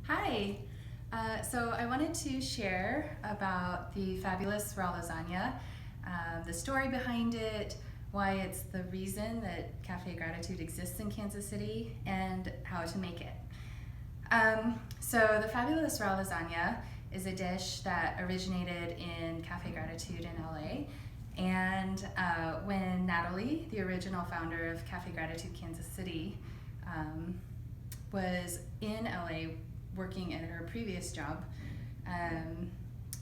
Hi. So I wanted to share about the fabulous Raw Lasagna, the story behind it, why it's the reason that Cafe Gratitude exists in Kansas City, and how to make it. So the fabulous Raw Lasagna is a dish that originated in Cafe Gratitude in LA. And when Natalie, the original founder of Cafe Gratitude Kansas City, was in LA working at her previous job,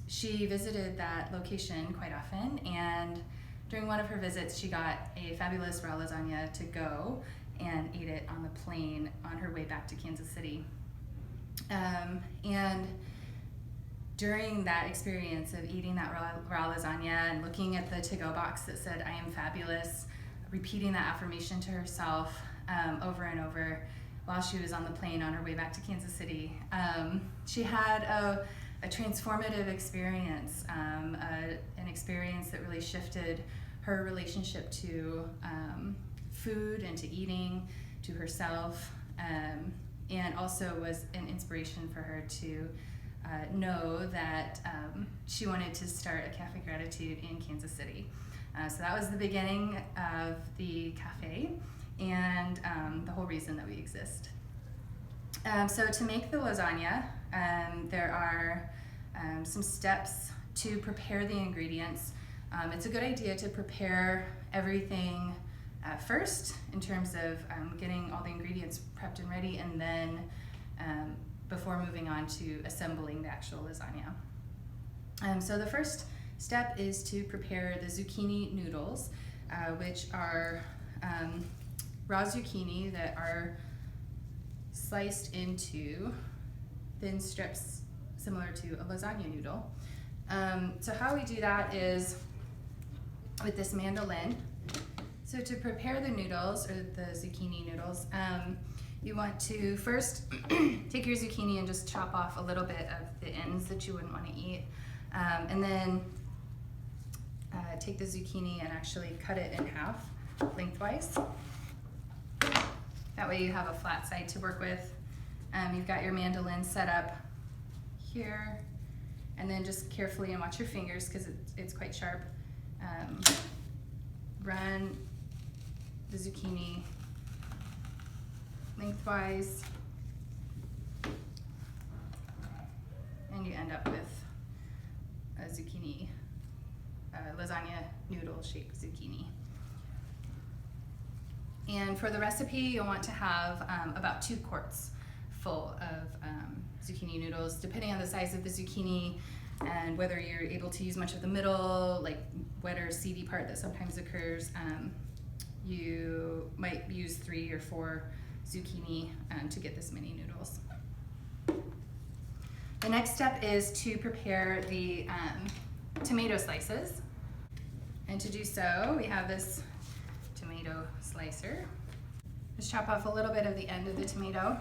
she visited that location quite often, and during one of her visits she got a fabulous raw lasagna to go and ate it on the plane on her way back to Kansas City. And during that experience of eating that raw lasagna and looking at the to-go box that said, "I am fabulous," repeating that affirmation to herself over and over while she was on the plane on her way back to Kansas City, she had a transformative experience, an experience that really shifted her relationship to food and to eating, to herself, and also was an inspiration for her to know that she wanted to start a Cafe Gratitude in Kansas City. So that was the beginning of the cafe and the whole reason that we exist. So to make the lasagna, there are some steps to prepare the ingredients. It's a good idea to prepare everything first in terms of getting all the ingredients prepped and ready, and then before moving on to assembling the actual lasagna. So the first step is to prepare the zucchini noodles, which are raw zucchini that are sliced into thin strips similar to a lasagna noodle. So how we do that is with this mandolin. So to prepare the noodles, or the zucchini noodles, you want to first take your zucchini and just chop off a little bit of the ends that you wouldn't want to eat, and then take the zucchini and actually cut it in half lengthwise. That way you have a flat side to work with. You've got your mandolin set up here, and then just carefully, and watch your fingers because it's quite sharp, run the zucchini lengthwise, and you end up with a zucchini, lasagna noodle shaped zucchini. And for the recipe, you'll want to have about 2 quarts full of zucchini noodles, depending on the size of the zucchini and whether you're able to use much of the middle, like wetter, seedy part that sometimes occurs. You might use 3 or 4 zucchini to get this many noodles. The next step is to prepare the tomato slices. And to do so, we have this tomato slicer. Just chop off a little bit of the end of the tomato.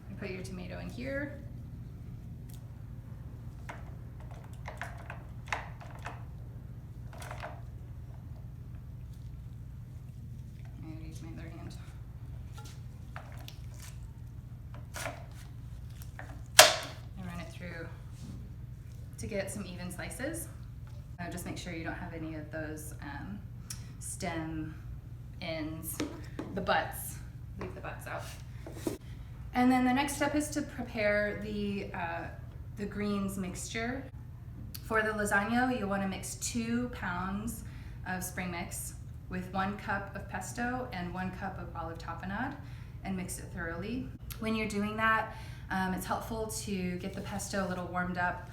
You put your tomato in here. And use my other hand. And run it through to get some even slices. Just make sure you don't have any of those stem ends, the butts. Leave the butts out. And then the next step is to prepare the greens mixture. For the lasagna, you'll want to mix 2 pounds of spring mix with 1 cup of pesto and 1 cup of olive tapenade, and mix it thoroughly. When you're doing that, it's helpful to get the pesto a little warmed up.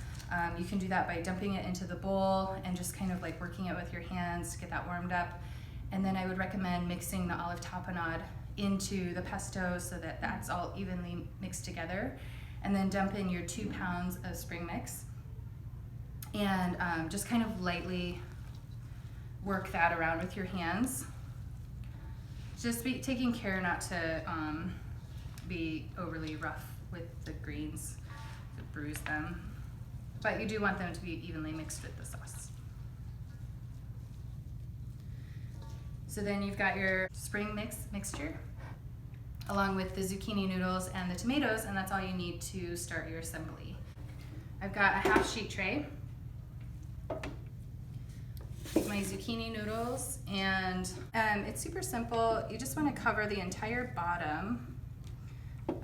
You can do that by dumping it into the bowl and just kind of like working it with your hands to get that warmed up. And then I would recommend mixing the olive tapenade into the pesto so that that's all evenly mixed together. And then dump in your 2 pounds of spring mix and just kind of lightly work that around with your hands. Just be taking care not to be overly rough with the greens to bruise them. But you do want them to be evenly mixed with the sauce. So then you've got your spring mixture. along with the zucchini noodles and the tomatoes, and that's all you need to start your assembly. I've got a half sheet tray. Take my zucchini noodles, and it's super simple. You just want to cover the entire bottom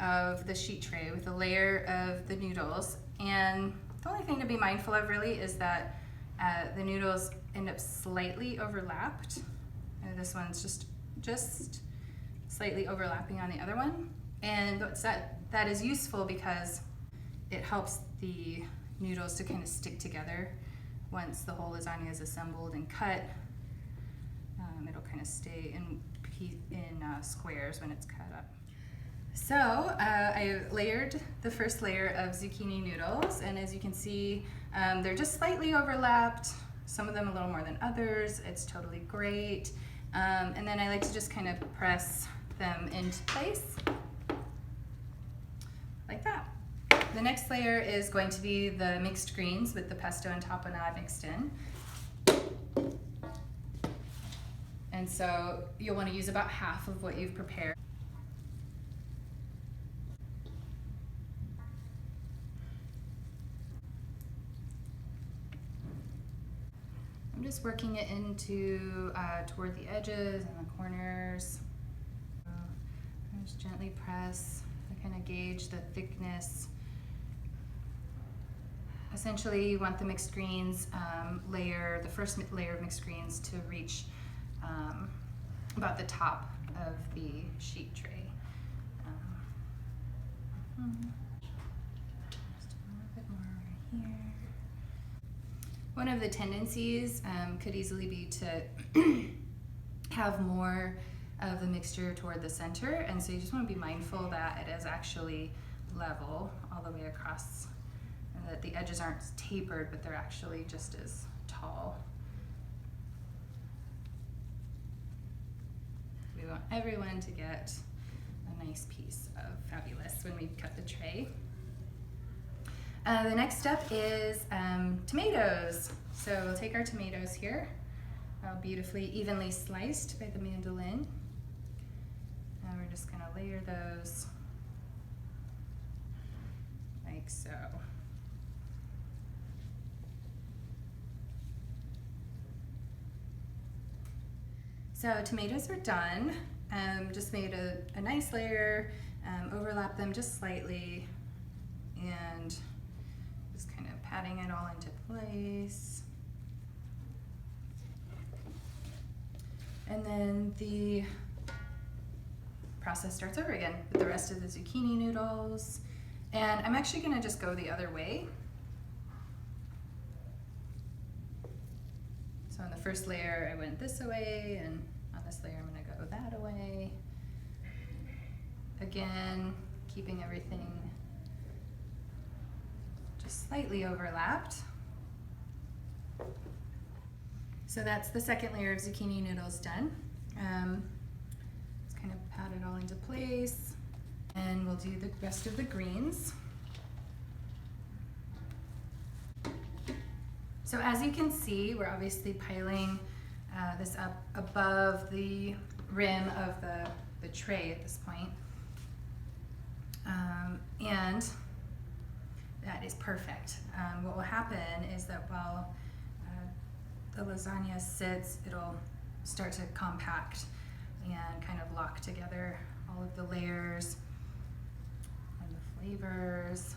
of the sheet tray with a layer of the noodles, and the only thing to be mindful of really is that the noodles end up slightly overlapped. And this one's just slightly overlapping on the other one, and that is useful because it helps the noodles to kind of stick together. Once the whole lasagna is assembled and cut, it'll kind of stay in squares when it's cut up. So I layered the first layer of zucchini noodles, and as you can see, they're just slightly overlapped, some of them a little more than others. It's totally great. And then I like to just kind of press them into place like that. The next layer is going to be the mixed greens with the pesto and tapenade mixed in. And so you'll want to use about half of what you've prepared. I'm just working it into toward the edges and the corners. I just gently press to kind of gauge the thickness. Essentially, you want the mixed greens the first layer of mixed greens to reach about the top of the sheet tray. Just a little bit more right here. One of the tendencies could easily be to have more of the mixture toward the center, and so you just want to be mindful that it is actually level all the way across, and that the edges aren't tapered, but they're actually just as tall. We want everyone to get a nice piece of fabulous when we cut the tray. The next step is tomatoes. So we'll take our tomatoes here, beautifully evenly sliced by the mandolin. And we're just gonna layer those like so. So tomatoes are done. Just made a nice layer, overlap them just slightly, and just kind of patting it all into place. And then the process starts over again with the rest of the zucchini noodles. And I'm actually gonna just go the other way. So on the first layer, I went this way, and on this layer, I'm gonna go that way. Again, keeping everything just slightly overlapped. So that's the second layer of zucchini noodles done. Just kind of pat it all into place, and we'll do the rest of the greens. So as you can see, we're obviously piling this up above the rim of the tray at this point. And that is perfect. What will happen is that while the lasagna sits, it'll start to compact and kind of lock together all of the layers and the flavors.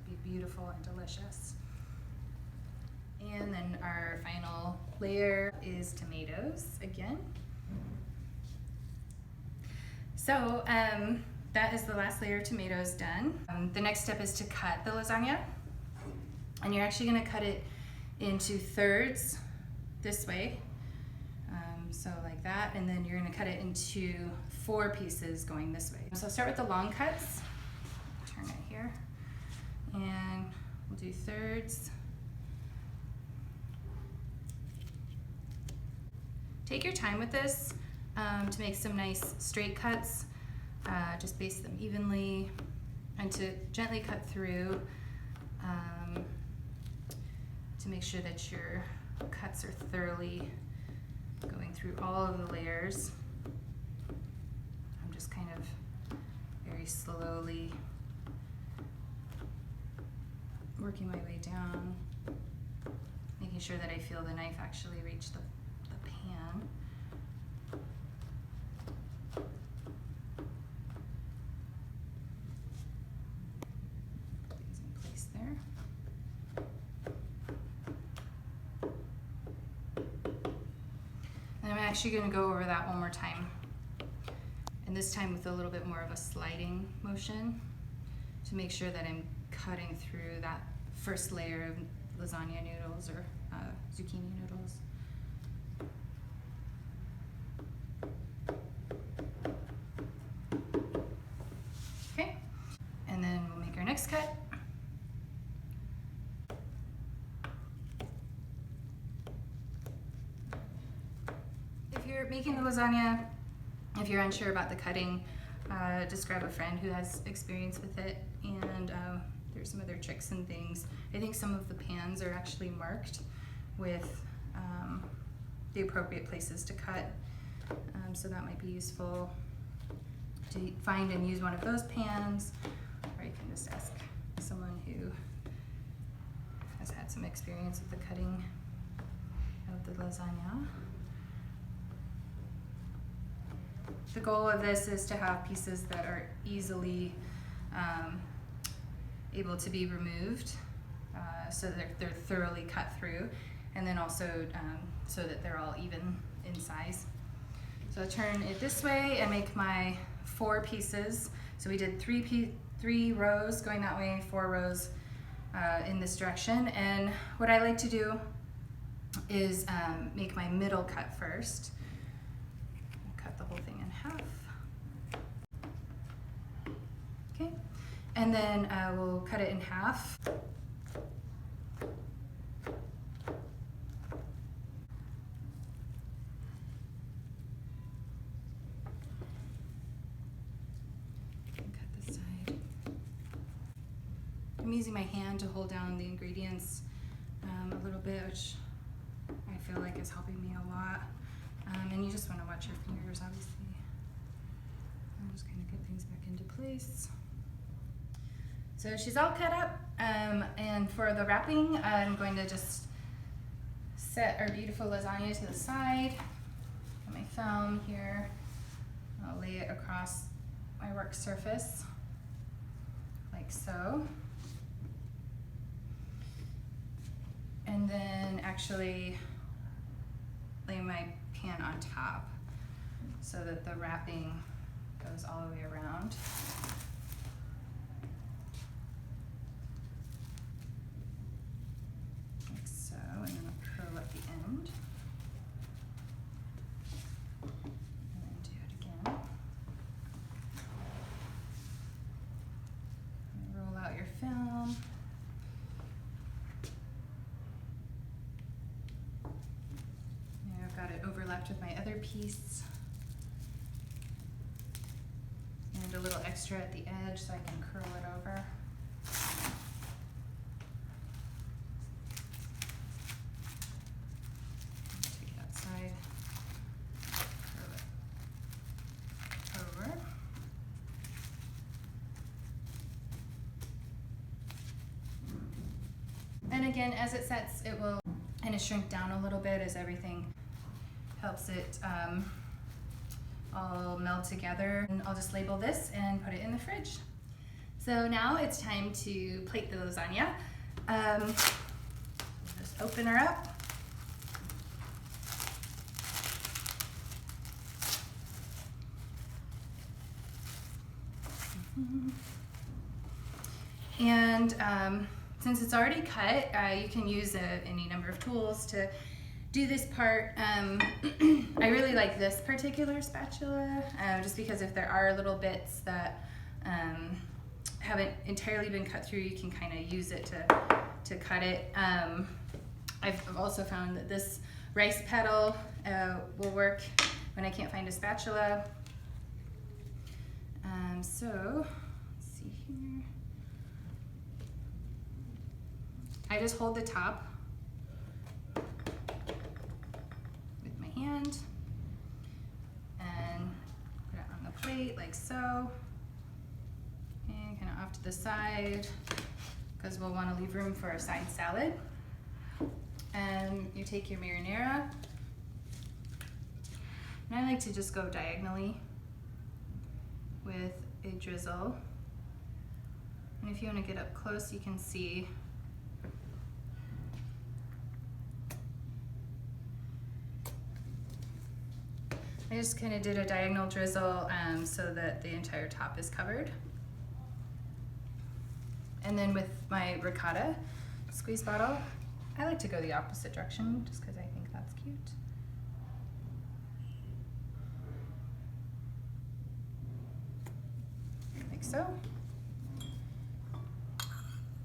It'll be beautiful and delicious. And then our final layer is tomatoes again. So that is the last layer of tomatoes done. The next step is to cut the lasagna. And you're actually gonna cut it into thirds this way. So like that, and then you're gonna cut it into 4 pieces going this way. So I'll start with the long cuts. Turn it here. And we'll do thirds. Take your time with this to make some nice straight cuts. Just baste them evenly, and to gently cut through to make sure that your cuts are thoroughly going through all of the layers. I'm just kind of very slowly working my way down, making sure that I feel the knife actually reach the pan. Put these in place there. And I'm actually going to go over that one more time, and this time with a little bit more of a sliding motion to make sure that I'm cutting through that first layer of lasagna noodles or zucchini noodles. Okay, and then we'll make our next cut. If you're making the lasagna, if you're unsure about the cutting, just grab a friend who has experience with it, and there's some other tricks and things. I think some of the pans are actually marked with the appropriate places to cut, so that might be useful to find and use one of those pans, or you can just ask someone who has had some experience with the cutting of the lasagna. The goal of this is to have pieces that are easily able to be removed, so that they're thoroughly cut through, and then also so that they're all even in size. So I'll turn it this way and make my 4 pieces. So we did 3 rows going that way, 4 rows in this direction. And what I like to do is make my middle cut first. Cut the whole thing in half. Okay, and then we'll cut it in half. And cut this side. I'm using my hand to hold down the ingredients a little bit, which I feel like is helping me a lot. And you just want to watch your fingers, obviously. I'm just kind of get things back into place. So she's all cut up, and for the wrapping, I'm going to just set our beautiful lasagna to the side. Got my foam here. I'll lay it across my work surface, like so. And then actually lay my pan on top so that the wrapping goes all the way around. Like so, and then I'll curl at the end. And then do it again. And roll out your film. Got it overlapped with my other piece, and a little extra at the edge so I can curl it over. Take that side, curl it over. And again, as it sets, it will kind of shrink down a little bit as everything helps it all meld together. And I'll just label this and put it in the fridge. So now it's time to plate the lasagna. Just open her up. And since it's already cut, you can use any number of tools to do this part. I really like this particular spatula, just because if there are little bits that haven't entirely been cut through, you can kind of use it to cut it. I've also found that this rice pedal will work when I can't find a spatula. So let's see here. I just hold the top with my hand and put it on the plate like so. off to the side because we'll want to leave room for a side salad. And you take your marinara, and I like to just go diagonally with a drizzle. And if you want to get up close, you can see I just kind of did a diagonal drizzle so that the entire top is covered. And then with my ricotta squeeze bottle, I like to go the opposite direction just because I think that's cute. Like so.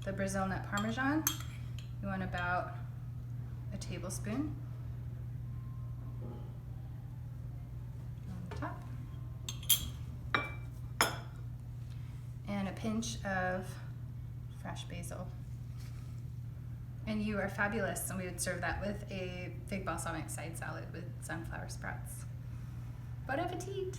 The Brazil nut Parmesan, you want about a tablespoon on the top. And a pinch of fresh basil. And you are fabulous, and we would serve that with a fig balsamic side salad with sunflower sprouts. Bon appetit!